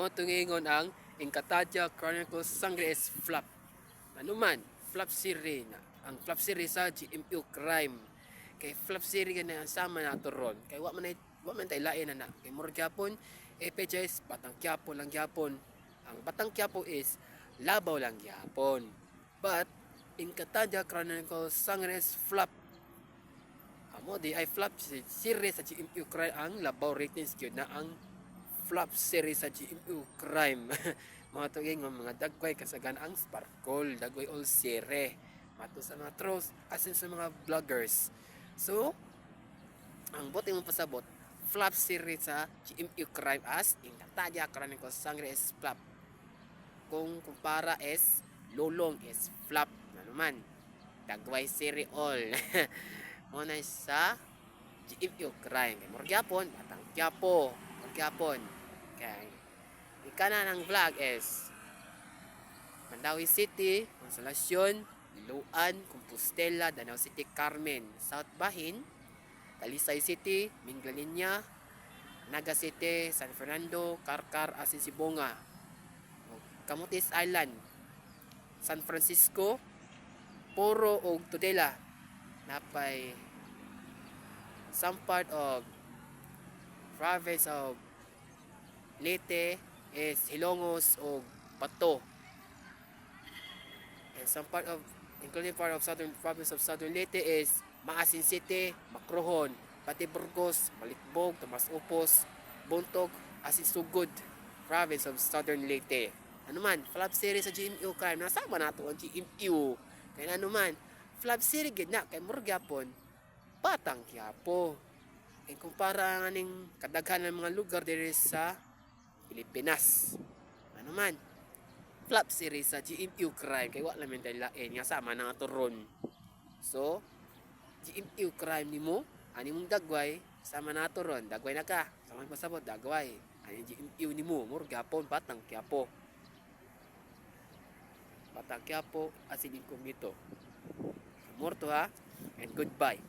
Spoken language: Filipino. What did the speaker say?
Mo tungingon ang Encantadia Chronicles Sanggre Flop. Ano man, flop series na. Ang flop series sa GMU Crime. Kay flop series na sama na to ron. Kay wa man tay lain na. Kay murag gyapon FPJ Batang Quiapo lang gyapon. Ang Batang Quiapo is Labaw lang gyapon. But Encantadia Chronicles Sanggre Flop. Amo di ay flop series sa GMU Crime ang Labaw ratings gyud na ang flop series sa GMU Crime. Mga tuging mga dagway kasagan ang sparkle, dagway all sere. Mato sa mga trolls, asin sa mga vloggers. So, ang bote mong pasabot, flop series sa GMU Crime as Encantadia Chronicles Sanggre Flop. Kung kumpara is lulong is flop. Ano man, dagway sere all. Muna sa GMU Crime. Morgyapon, Batang Quiapo. Morgyapon. Okay. Ikana ng vlog is Mandawi City, Consolacion, Liloan, Compostela, Danau City, Carmen, South Bahin, Talisay City, Minglalinya, Naga City, San Fernando, Carcar, Asin Sibonga, Camotes Island, San Francisco, Poro ug Tudela. Napay some part of province of Leyte is Hilongos o Pato. And some part of, including part of southern province of Southern Leyte is Maasin City, Macrohon, Pati Burgos, Malikbog, Tomas Upos, Buntog, Asin Sugod, province of Southern Leyte. Ano man, flop series sa GMU Crime, nasama nato ang GMU. Kaya ano man, flop series gid na kay Murgyapon, Batang Quiapo. E kumpara nga ning kadaghan ng mga lugar diri sa Pilipinas. Ano man, flop series sa GMU Crime kay wala man tay lain nga sama na ato ron. So, GMU Crime nimo, ani mong dagway sama na ato ron, dagway na ka. Sama pasabot dagway. Ani GMU nimo, Murgyapon, Batang Quiapo. Batang Quiapo, asin incognito. Morto ha, and goodbye.